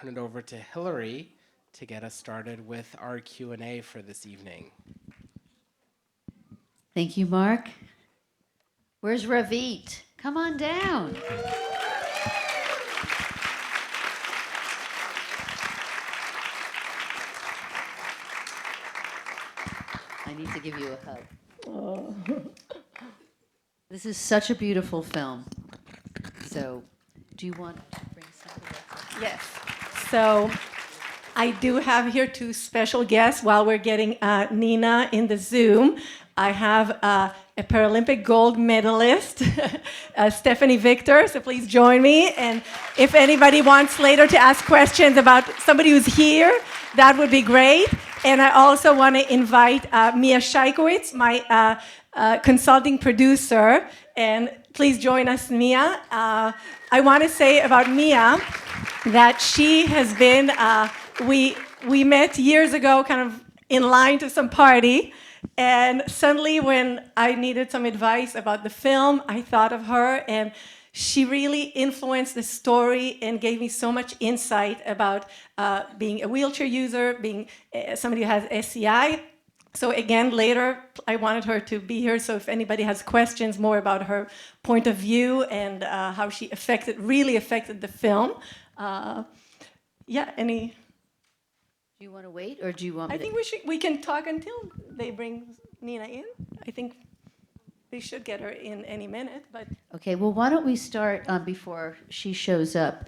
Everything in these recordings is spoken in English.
turn it over to Hillary to get us started with our Q&A for this evening. Thank you, Mark. Where's Ravit? Come on down. I need to give you a hug. Oh. This is such a beautiful film. So, do you want to bring something? Yes. So I do have here two special guests while we're getting Nina in the Zoom. I have a Paralympic gold medalist, Stephanie Victor, so please join me. And if anybody wants later to ask questions about somebody who's here, that would be great. And I also want to invite Mia Shaikowitz, my consulting producer, and please join us, Mia. I want to say about Mia that she has been, we met years ago kind of in line to some party, and suddenly when I needed some advice about the film, I thought of her, and she really influenced the story and gave me so much insight about being a wheelchair user, being somebody who has SCI. So again, later, I wanted her to be here, so if anybody has questions more about her point of view and how she really affected the film. Yeah, any? Do you want to wait, or do you want me I think we can talk until they bring Nina in. I think they should get her in any minute, but... Okay, well, why don't we start before she shows up?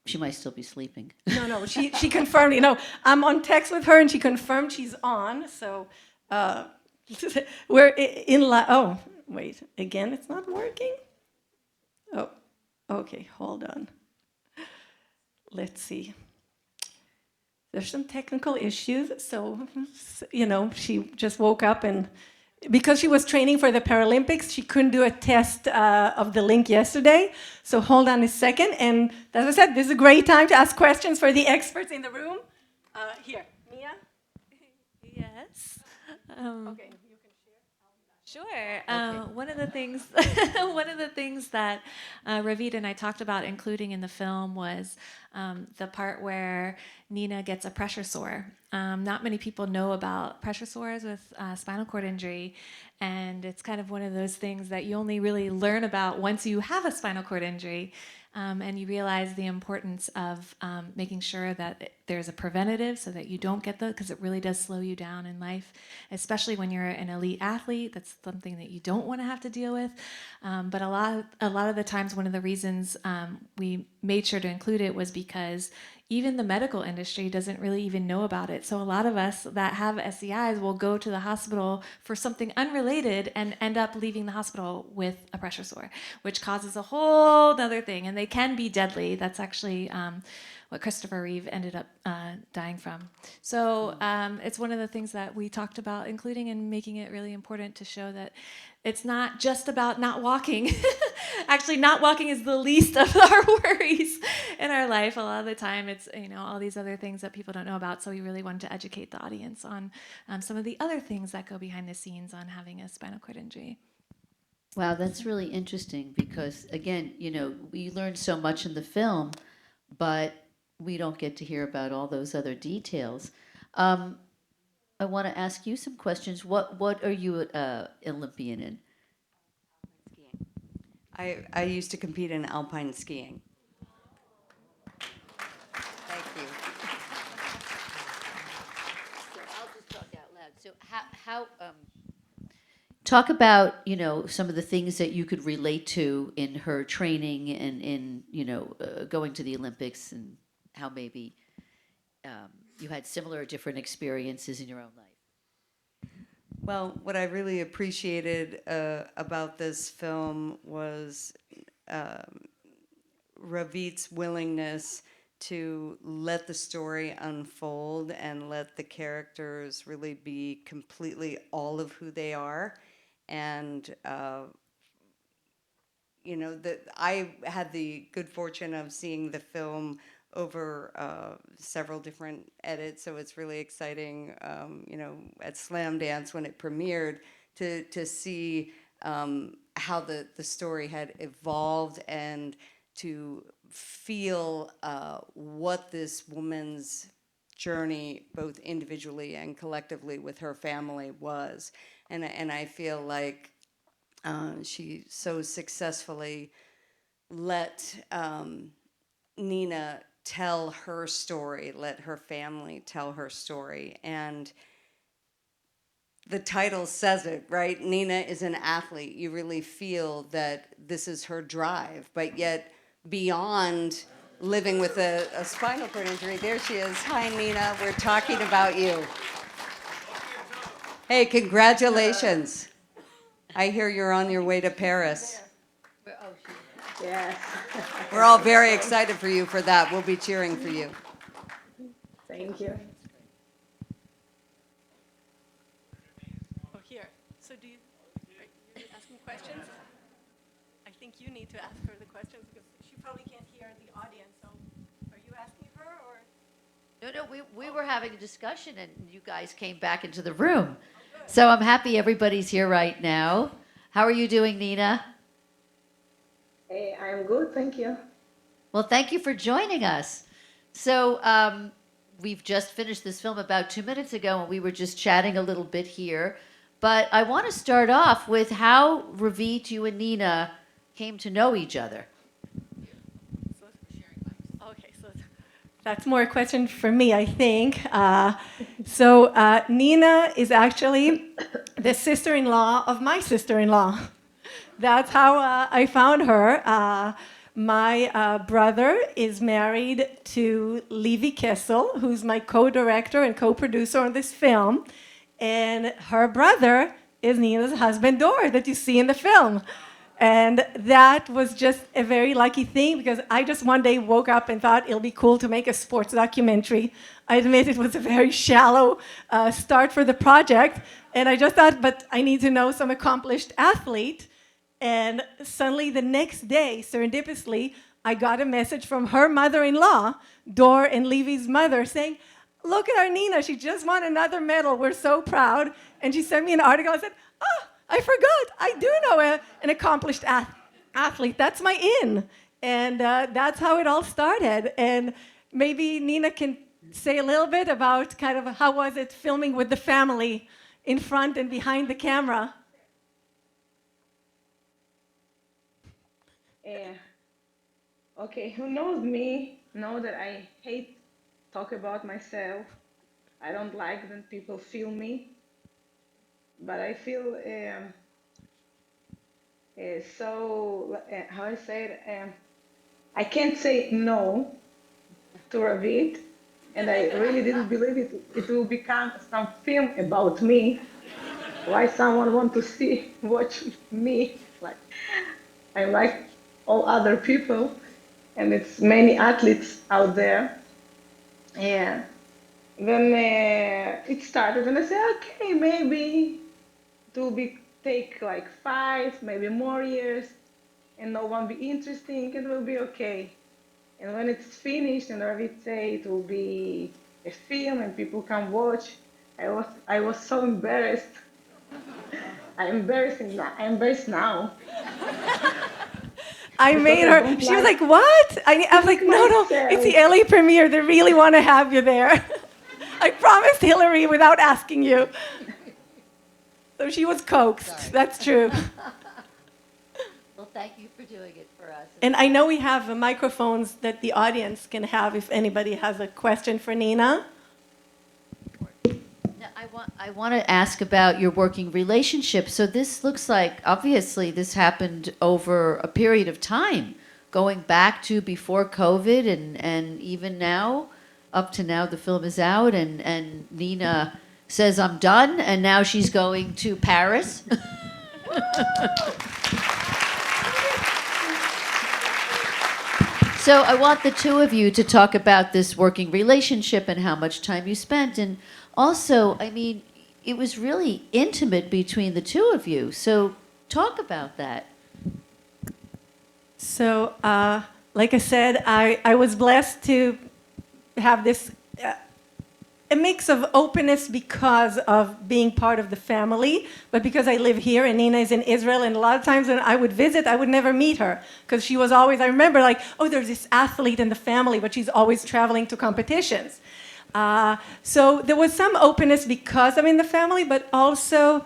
She might still be sleeping. No, she confirmed, I'm on text with her and she confirmed she's on, so we're in oh, wait, again, it's not working? Oh, okay, hold on. Let's see. There's some technical issues, so, she just woke up and because she was training for the Paralympics, she couldn't do a test of the link yesterday. So hold on a second. And as I said, this is a great time to ask questions for the experts in the room. Here, Mia? Yes. Okay, you can share. Sure. Okay. One of the things, that Ravid and I talked about including in the film was the part where Nina gets a pressure sore. Not many people know about pressure sores with spinal cord injury, and it's kind of one of those things that you only really learn about once you have a spinal cord injury. And you realize the importance of making sure that there's a preventative so that you don't get because it really does slow you down in life, especially when you're an elite athlete. That's something that you don't want to have to deal with. But a lot of the times, one of the reasons we made sure to include it was because even the medical industry doesn't really even know about it. So a lot of us that have SCIs will go to the hospital for something unrelated and end up leaving the hospital with a pressure sore, which causes a whole other thing. And they can be deadly. That's actually what Christopher Reeve ended up dying from. So it's one of the things that we talked about including and making it really important to show that it's not just about not walking. Actually, not walking is the least of our worries in our life. A lot of the time, it's all these other things that people don't know about. So we really wanted to educate the audience on some of the other things that go behind the scenes on having a spinal cord injury. Wow, that's really interesting because, again, we learned so much in the film, but we don't get to hear about all those other details. I want to ask you some questions. What are you Olympian in? I used to compete in alpine skiing. Thank you. So I'll just talk out loud. So how talk about some of the things that you could relate to in her training and in going to the Olympics, and how maybe you had similar or different experiences in your own life. Well, what I really appreciated about this film was Ravit's willingness to let the story unfold and let the characters really be completely all of who they are. And that I had the good fortune of seeing the film over several different edits, so it's really exciting, at Slamdance when it premiered, to see how the story had evolved and to feel what this woman's journey, both individually and collectively with her family, was. And I feel like she so successfully let Nina tell her story, let her family tell her story. And the title says it, right? Nina is an athlete. You really feel that this is her drive, but yet beyond living with a spinal cord injury, there she is. Hi, Nina. We're talking about you. Hey, congratulations. I hear you're on your way to Paris. Yes. We're all very excited for you for that. We'll be cheering for you. Thank you. Oh, here. So are you asking questions? I think you need to ask her the questions because she probably can't hear the audience. So are you asking her or? No, we were having a discussion and you guys came back into the room. So I'm happy everybody's here right now. How are you doing, Nina? Hey, I'm good, thank you. Well, thank you for joining us. So we've just finished this film about 2 minutes ago, and we were just chatting a little bit here. But I want to start off with how Ravit, you and Nina came to know each other. Okay, so that's more a question for me, I think. Nina is actually the sister-in-law of my sister-in-law. That's how I found her. My brother is married to Levi Kessel, who's my co-director and co-producer on this film. And her brother is Nina's husband, Dor, that you see in the film. And that was just a very lucky thing because I just one day woke up and thought it'll be cool to make a sports documentary. I admit it was a very shallow start for the project. And I just thought, but I need to know some accomplished athlete. And suddenly the next day, serendipitously, I got a message from her mother-in-law, Dor and Levy's mother, saying, look at our Nina, she just won another medal, we're so proud. And she sent me an article, I said, oh, I forgot, I do know an accomplished athlete, that's my in. And that's how it all started. And maybe Nina can say a little bit about kind of how was it filming with the family in front and behind the camera. Okay, who knows me know that I hate talk about myself. I don't like when people feel me, but I feel how I say it, I can't say no to Ravid, and I really didn't believe it will become some film about me. Why someone want to watch me? Like I'm like all other people, and it's many athletes out there. Yeah. Then it started, and I said, okay, maybe it will take like 5, maybe more years, and no one be interesting. It will be okay. And when it's finished, and Ravid say it will be a film, and people can watch, I was so embarrassed. I'm embarrassed now. I made her, she was like, what? I was like, no, it's the LA premiere. They really want to have you there. I promised Hillary without asking you. So she was coaxed. That's true. Well, thank you for doing it for us. And I know we have microphones that the audience can have if anybody has a question for Nina. Now, I want to ask about your working relationship. So this looks like, obviously, this happened over a period of time, going back to before COVID and even now, up to now the film is out and Nina says, I'm done, and now she's going to Paris. So I want the two of you to talk about this working relationship and how much time you spent. And also, I mean, it was really intimate between the two of you. So talk about that. So, like I said, I was blessed to have this a mix of openness because of being part of the family, but because I live here and Nina is in Israel, and a lot of times when I would visit, I would never meet her because she was always, I remember like, oh, there's this athlete in the family, but she's always traveling to competitions. So there was some openness because I'm in the family, but also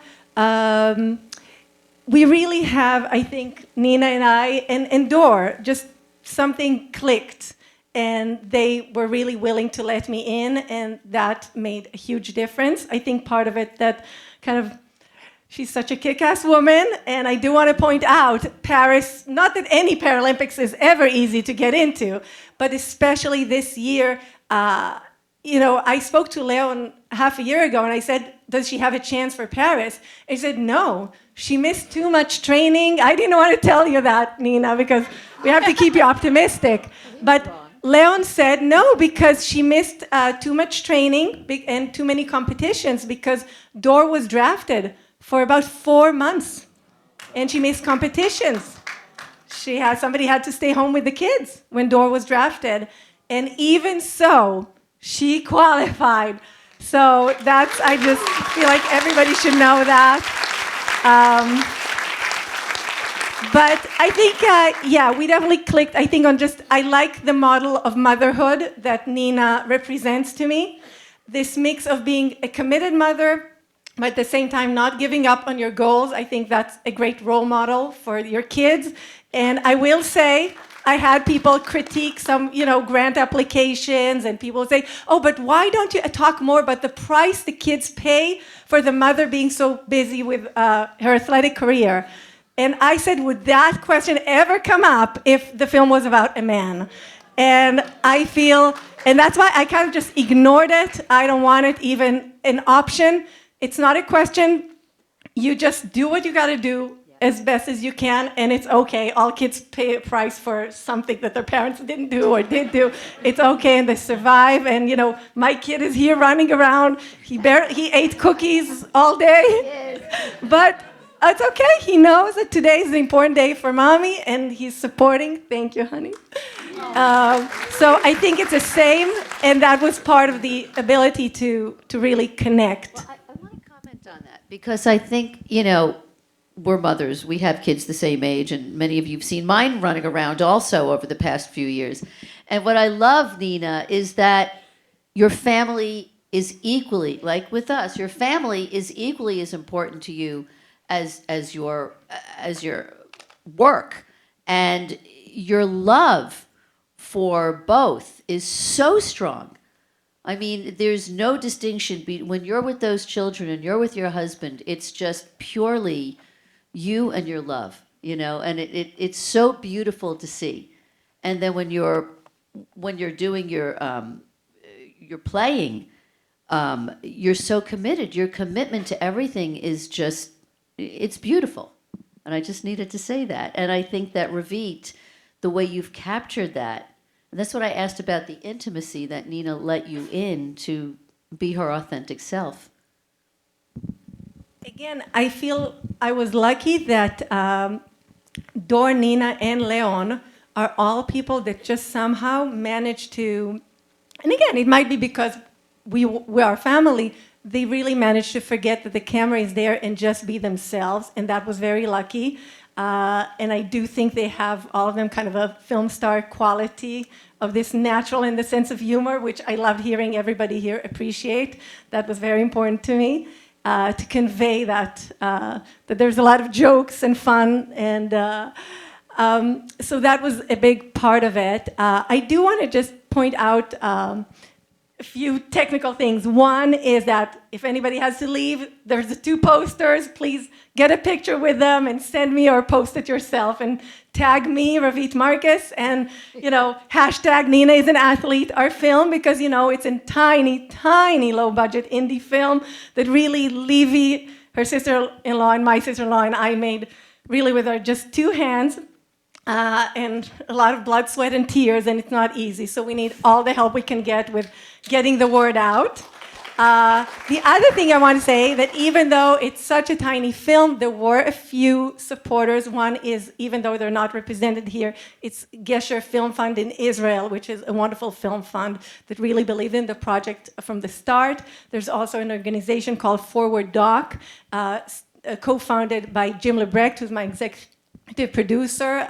we really have, I think, Nina and I and Dor, just something clicked. And they were really willing to let me in, and that made a huge difference. I think part of it that kind of, she's such a kick-ass woman, and I do want to point out, Paris, not that any Paralympics is ever easy to get into, but especially this year, you know, I spoke to Leon half a year ago, and I said, does she have a chance for Paris? And he said, no, she missed too much training. I didn't want to tell you that, Nina, because we have to keep you optimistic. But Leon said no, because she missed too much training and too many competitions, because Dor was drafted for about 4 months and she missed competitions. Somebody had to stay home with the kids when Dor was drafted. And even so, she qualified. So I just feel like everybody should know that. But I think, yeah, we definitely clicked, I think, on I like the model of motherhood that Nina represents to me. This mix of being a committed mother, but at the same time not giving up on your goals. I think that's a great role model for your kids. And I will say, I had people critique some, grant applications, and people say, oh, but why don't you talk more about the price the kids pay for the mother being so busy with her athletic career? And I said, would that question ever come up if the film was about a man? And I feel, and that's why I kind of just ignored it. I don't want it even an option. It's not a question. You just do what you got to do as best as you can, and it's okay. All kids pay a price for something that their parents didn't do or did do. It's okay, and they survive. And my kid is here running around. He ate cookies all day, but it's okay. He knows that today is an important day for mommy, and he's supporting. Thank you, honey. So I think it's the same, and that was part of the ability to really connect. Well, I want to comment on that because I think, we're mothers. We have kids the same age, and many of you have seen mine running around also over the past few years. And what I love, Nina, is that your family is equally, like with us, your family is equally as important to you as your work, and your love for both is so strong. I mean, there's no distinction when you're with those children and you're with your husband. It's just purely you and your love, and it's so beautiful to see. And then when you're doing your playing, you're so committed. Your commitment to everything is just, it's beautiful. And I just needed to say that. And I think that Ravit, the way you've captured that, and that's what I asked about the intimacy that Nina let you in to be her authentic self. Again, I feel I was lucky that Dor, Nina, and Leon are all people that just somehow managed to, and again, it might be because we are family, they really managed to forget that the camera is there and just be themselves, and that was very lucky. And I do think they have, all of them, kind of a film star quality of this natural and the sense of humor, which I loved hearing everybody here appreciate. That was very important to me. To convey that there's a lot of jokes and fun, and so that was a big part of it. I do want to just point out a few technical things. One is that if anybody has to leave, there's the 2 posters. Please get a picture with them and send me, or post it yourself and tag me, Ravit Marcus, and hashtag Nina is an athlete, our film, because it's a tiny, tiny low-budget indie film that really Levy, her sister-in-law, and my sister-in-law and I made really with our just 2 hands. And a lot of blood, sweat, and tears, and it's not easy. So we need all the help we can get with getting the word out. The other thing I want to say that even though it's such a tiny film, there were a few supporters. One is, even though they're not represented here, it's LAJewFilmFest Film Fund in Israel, which is a wonderful film fund that really believed in the project from the start. There's also an organization called Forward Doc, co-founded by Jim Lebrecht, who's my executive producer,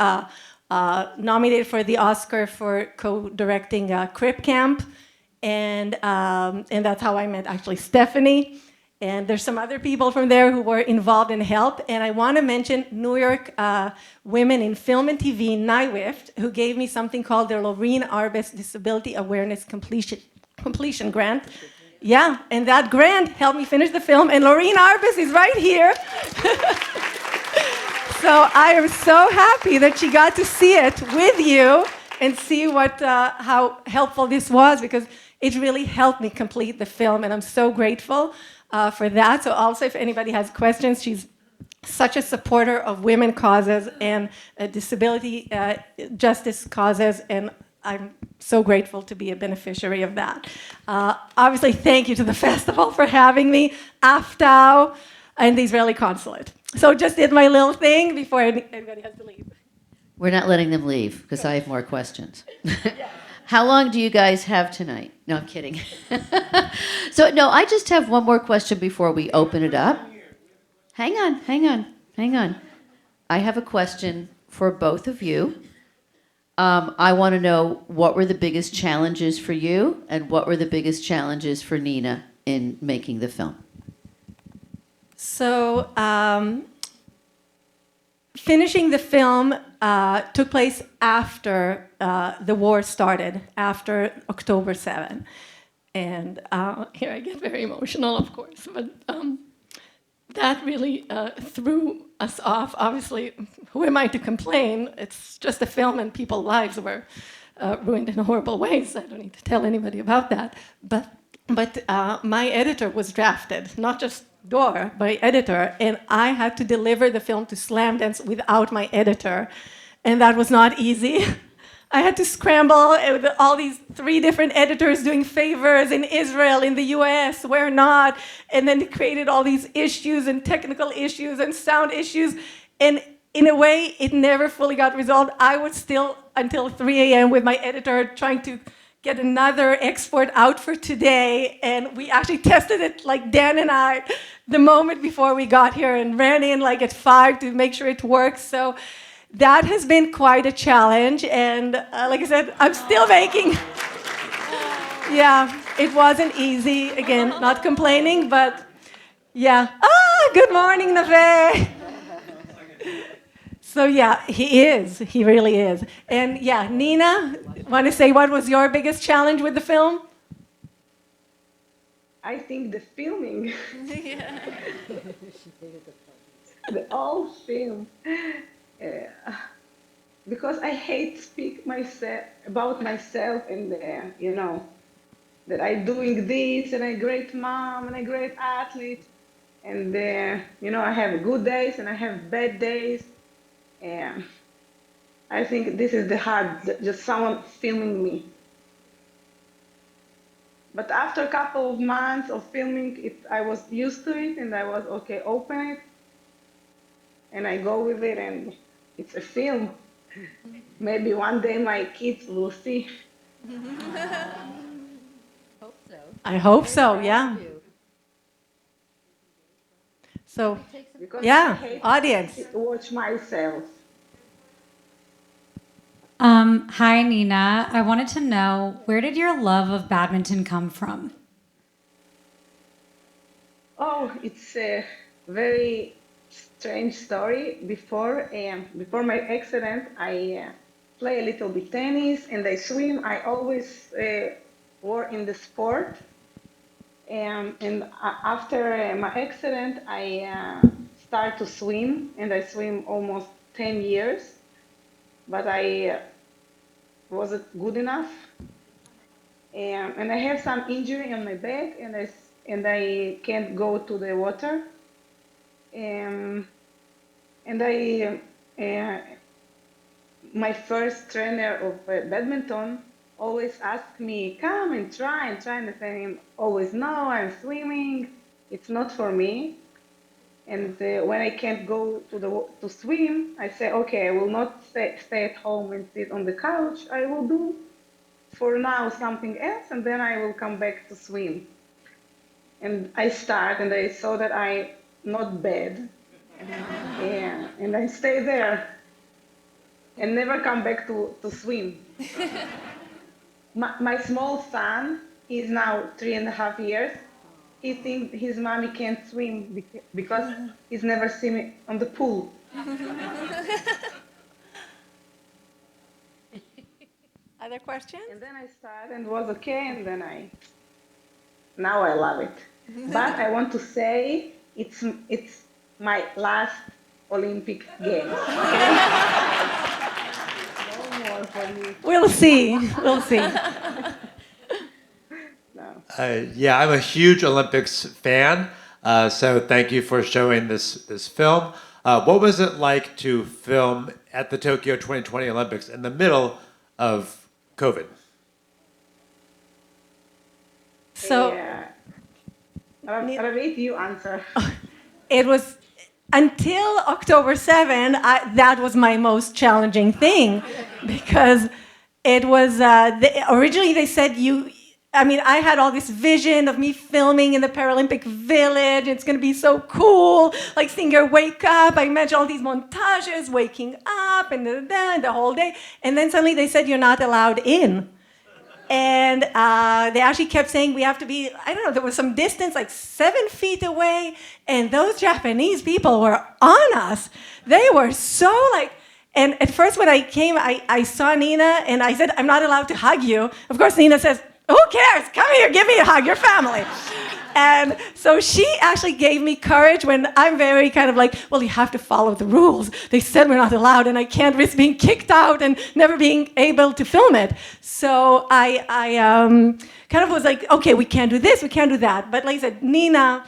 nominated for the Oscar for co-directing Crip Camp. And that's how I met actually Stephanie. And there's some other people from there who were involved and helped. And I want to mention New York Women in Film and TV, LAJewFilmFest, who gave me something called the Laureen Arbus Disability Awareness Completion Grant. Yeah, and that grant helped me finish the film. And Laureen Arbus is right here. So I am so happy that she got to see it with you and see how helpful this was, because it really helped me complete the film, and I'm so grateful for that. So also, if anybody has questions, she's such a supporter of women causes and disability justice causes, and I'm so grateful to be a beneficiary of that. Obviously, thank you to the festival for having me, AFTAU, and the Israeli consulate. So just did my little thing before anybody has to leave. We're not letting them leave because I have more questions. How long do you guys have tonight? No, I'm kidding. So, no, I just have one more question before we open it up. Hang on. I have a question for both of you. I want to know, what were the biggest challenges for you, and what were the biggest challenges for Nina in making the film? So, finishing the film took place after the war started, after October 7. And here I get very emotional, of course, but that really threw us off. Obviously, who am I to complain? It's just a film, and people's lives were ruined in horrible ways. I don't need to tell anybody about that. But my editor was drafted, not just Dor, my editor, and I had to deliver the film to Slamdance without my editor, and that was not easy. I had to scramble with all these 3 different editors doing favors in Israel, in the US, where not, and then it created all these issues and technical issues and sound issues, and in a way, it never fully got resolved. I was still until 3 a.m. with my editor trying to get another export out for today, and we actually tested it, like Dan and I, the moment before we got here, and ran in like at 5 to make sure it works. So that has been quite a challenge, and like I said, I'm still making. Yeah, it wasn't easy. Again, not complaining, but yeah. Good morning, Nave. So yeah, he is. He really is. And yeah, Nina, want to say what was your biggest challenge with the film? I think the filming, the whole film, because I hate speak about myself, and that I'm doing this, and I'm a great mom, and a great athlete, and I have good days and I have bad days. And I think this is the hard, just someone filming me. But after a couple of months of filming it, I was used to it, and I was, okay, open it, and I go with it, and it's a film. Maybe one day my kids will see. I hope so, yeah. So, Because yeah, I hate audience. to watch myself. Hi, Nina. I wanted to know, where did your love of badminton come from? Oh, it's a very strange story. Before my accident, I play a little bit tennis and I swim. I always were in the sport. And after my accident, I started to swim, and I swim almost 10 years, but I wasn't good enough. And I have some injury on my back, and I can't go to the water. And my first trainer of badminton always ask me, come and try, and I say always, no, I'm swimming, it's not for me. And when I can't go to swim, I say, okay, I will not stay at home and sit on the couch. I will do for now something else, and then I will come back to swim. And I start, and I saw that I'm not bad. Yeah, and I stay there and never come back to swim. My small son, he's now 3.5 years. He thinks his mommy can't swim because he's never seen me on the pool. Other questions? And then I started and was okay, and then now I love it. But I want to say it's my last Olympic Games. No more for me. We'll see. We'll see. No. Yeah, I'm a huge Olympics fan, so thank you for showing this film. What was it like to film at the Tokyo 2020 Olympics in the middle of COVID? So Yeah. Ravit, you answer. it was until October 7, that was my most challenging thing because it was originally they said I had all this vision of me filming in the Paralympic Village. It's going to be so cool, like seeing her wake up. I imagine all these montages, waking up and the whole day. And then suddenly they said, you're not allowed in. And they actually kept saying we have to be, I don't know, there was some distance, like 7 feet away. And those Japanese people were on us. They were so and at first when I came, I saw Nina and I said, I'm not allowed to hug you. Of course, Nina says, who cares? Come here, give me a hug, your family. And so she actually gave me courage when I'm very kind of like, well, you have to follow the rules. They said we're not allowed, and I can't risk being kicked out and never being able to film it. So I kind of was like, okay, we can't do this, we can't do that. But like I said, Nina,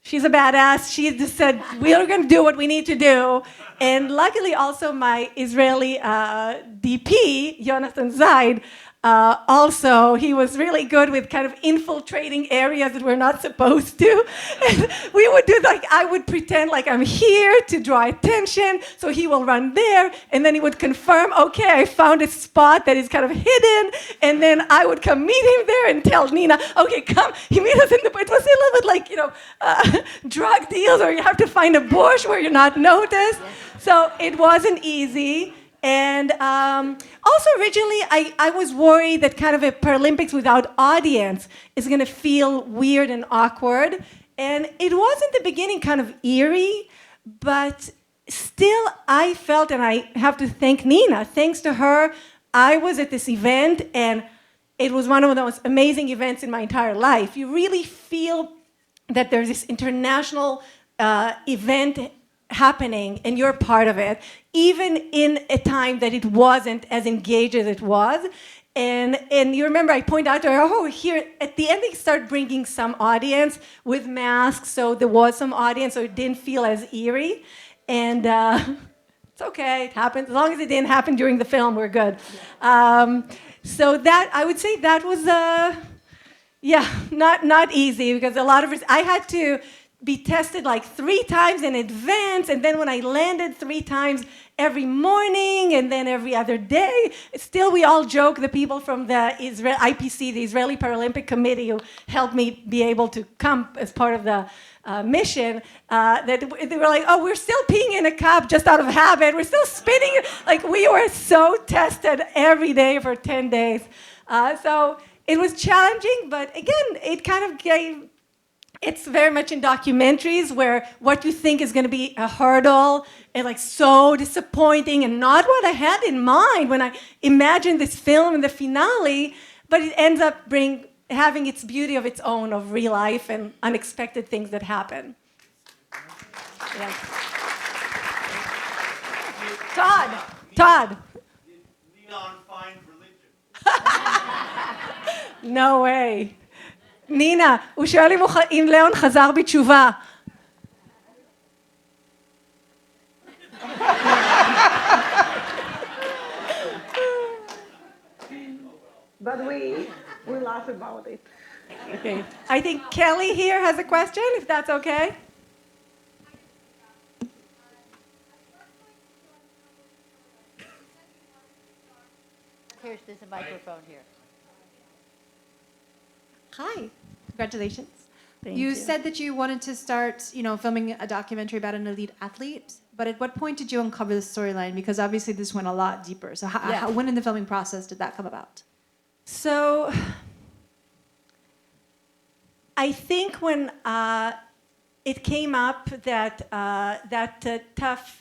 she's a badass. She just said, we are going to do what we need to do. And luckily also my Israeli DP, Jonathan Zaid, also, he was really good with kind of infiltrating areas that we're not supposed to. And we would do I would pretend like I'm here to draw attention, so he will run there, and then he would confirm, okay, I found a spot that is kind of hidden, and then I would come meet him there and tell Nina, okay, come, he meet us in the, it was a little bit like, drug deals, or you have to find a bush where you're not noticed. So it wasn't easy. And also originally, I was worried that kind of a Paralympics without audience is going to feel weird and awkward. And it was in the beginning kind of eerie, but still I felt, and I have to thank Nina, thanks to her, I was at this event, and it was one of the most amazing events in my entire life. You really feel that there's this international event happening and you're part of it, even in a time that it wasn't as engaged as it was. And you remember I pointed out to her, oh, here, at the end they start bringing some audience with masks, so there was some audience, so it didn't feel as eerie. And it's okay, it happens. As long as it didn't happen during the film, we're good. So that, I would say that was, not easy, because a lot of it, I had to be tested like 3 times in advance, and then when I landed 3 times every morning, and then every other day. Still, we all joke, the people from the IPC, the Israeli Paralympic Committee, who helped me be able to come as part of the mission, that they were like, oh, we're still peeing in a cup just out of habit. We're still spitting. Like, we were so tested every day for 10 days. So it was challenging, but again, it kind of gave, it's very much in documentaries where what you think is going to be a hurdle and like so disappointing and not what I had in mind when I imagined this film and the finale, but it ends up having its beauty of its own, of real life and unexpected things that happen. Yeah. Todd. Leon find religion. No way. נינה, הוא שואל אם ליאון חזר בתשובה. but we laugh about it. Okay. I think Kelly here has a question, if that's okay. There's a microphone here. Hi, congratulations. Thank You said that you wanted to start, filming a documentary about an elite athlete, but at what point did you uncover the storyline? Because obviously this went a lot deeper. So when in the filming process did that come about? So I think when it came up that tough,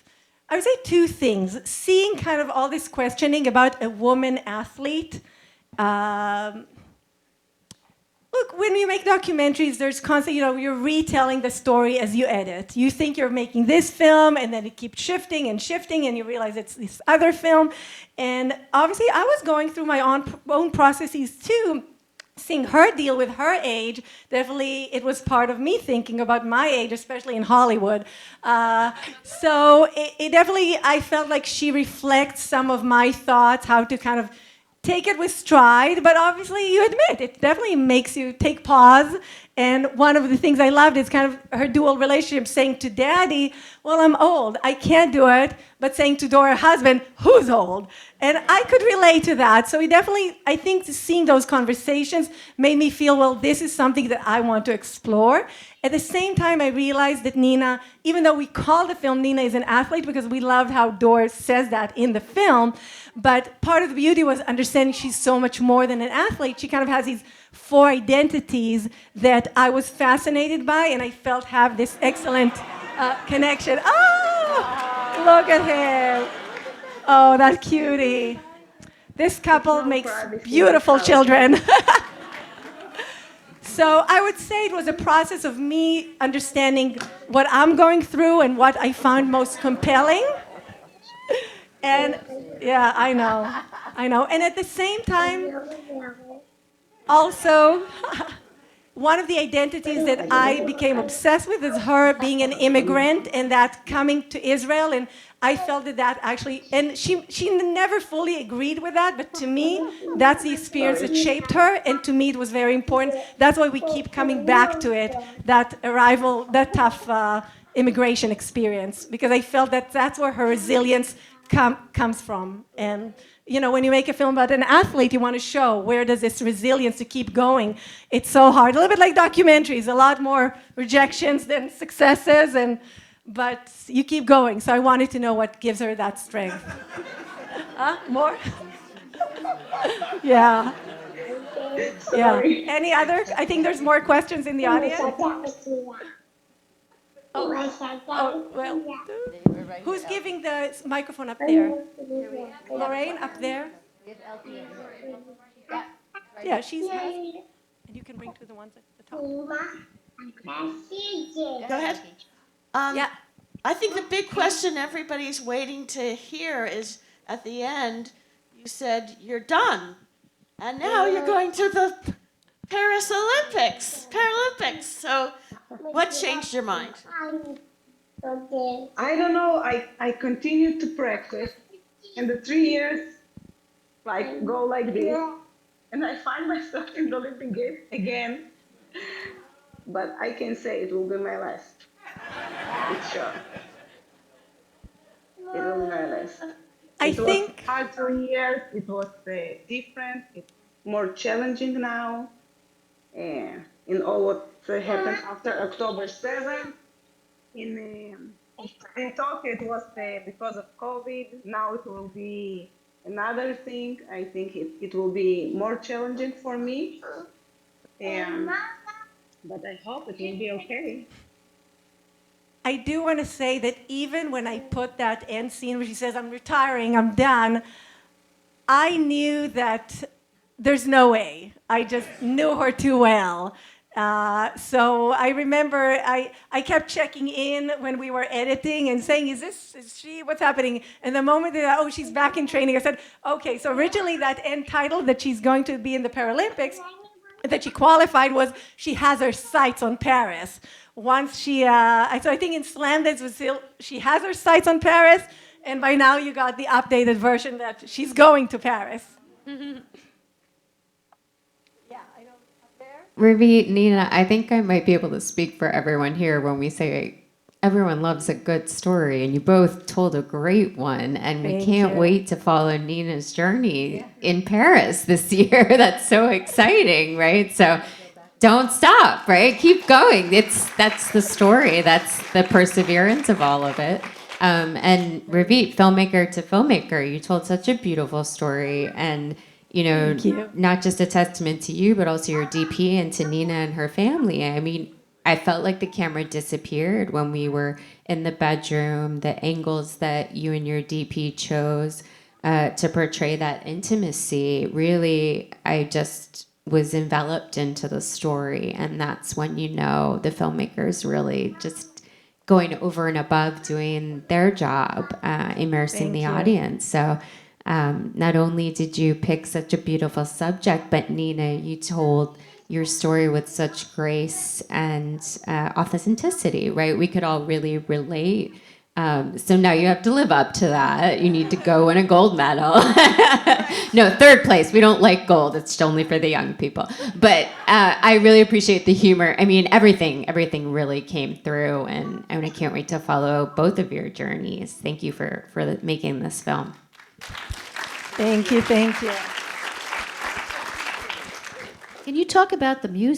I would say two things. Seeing kind of all this questioning about a woman athlete. Look, when you make documentaries, there's constantly, you're retelling the story as you edit. You think you're making this film, and then it keeps shifting, and you realize it's this other film. And obviously, I was going through my own processes too. Seeing her deal with her age, definitely it was part of me thinking about my age, especially in Hollywood. So it definitely, I felt like she reflects some of my thoughts, how to kind of take it with stride, but obviously you admit it definitely makes you take pause. And one of the things I loved is kind of her dual relationship, saying to daddy, well, I'm old, I can't do it, but saying to her husband, who's old? And I could relate to that. So it definitely, I think seeing those conversations made me feel, well, this is something that I want to explore. At the same time, I realized that Nina, even though we call the film Nina is an athlete because we loved how Doris says that in the film, but part of the beauty was understanding she's so much more than an athlete. She kind of has these 4 identities that I was fascinated by, and I felt have this excellent connection. Oh, look at him. Oh, that cutie. This couple makes beautiful children. So I would say it was a process of me understanding what I'm going through and what I found most compelling. And yeah, I know. And at the same time, also, one of the identities that I became obsessed with is her being an immigrant and that coming to Israel. And I felt that actually, and she never fully agreed with that, but to me, that's the experience that shaped her. And to me, it was very important. That's why we keep coming back to it, that arrival, that tough immigration experience, because I felt that that's where her resilience comes from. And when you make a film about an athlete, you want to show where does this resilience to keep going. It's so hard. A little bit like documentaries, a lot more rejections than successes, but you keep going. So I wanted to know what gives her that strength. More? Yeah. Yeah. Any other? I think there's more questions in the audience. Oh, well, who's giving the microphone up there? Lorraine, up there? Yeah, she's has. And you can bring to the ones at the top. Go ahead. Yeah. I think the big question everybody's waiting to hear is, at the end, you said you're done. And now you're going to the Paralympics. So what changed your mind? I don't know. I continue to practice, and the 3 years go like this, and I find myself in the Olympic Games again. But I can say it will be my last. It's sure. It will be my last. It was hard 3 years. It was different. It's more challenging now. And in all what happened after October 7th. In Tokyo, it was because of COVID. Now it will be another thing. I think it will be more challenging for me. But I hope it will be okay. I do want to say that even when I put that end scene where she says, I'm retiring, I'm done, I knew that there's no way. I just knew her too well. So I remember I kept checking in when we were editing and saying, is she, what's happening? And the moment that, she's back in training, I said, okay, so originally that end title that she's going to be in the Paralympics, that she qualified was she has her sights on Paris. Once she, so I think in Slamdance was still, she has her sights on Paris, and by now you got the updated version that she's going to Paris. Ruby, Nina, I think I might be able to speak for everyone here when we say everyone loves a good story, and you both told a great one, and we Thank can't you. wait to follow Nina's journey in Paris this year. That's so exciting, right? So don't stop, right? Keep going. That's the story. That's the perseverance of all of it. And Ravit, filmmaker to filmmaker, you told such a beautiful story, and Thank you. not just a testament to you, but also your DP and to Nina and her family. I mean, I felt like the camera disappeared when we were in the bedroom, the angles that you and your DP chose to portray that intimacy. Really, I just was enveloped into the story. And that's when you know the filmmakers really just going over and above doing their job, immersing Thank the you. audience. So not only did you pick such a beautiful subject, but Nina, you told your story with such grace and authenticity, right? We could all really relate. So now you have to live up to that. You need to go win a gold medal. No, third place. We don't like gold. It's only for the young people. But I really appreciate the humor. I mean, everything really came through, and I can't wait to follow both of your journeys. Thank you for making this film. Thank you. Thank you. Can you talk about the music?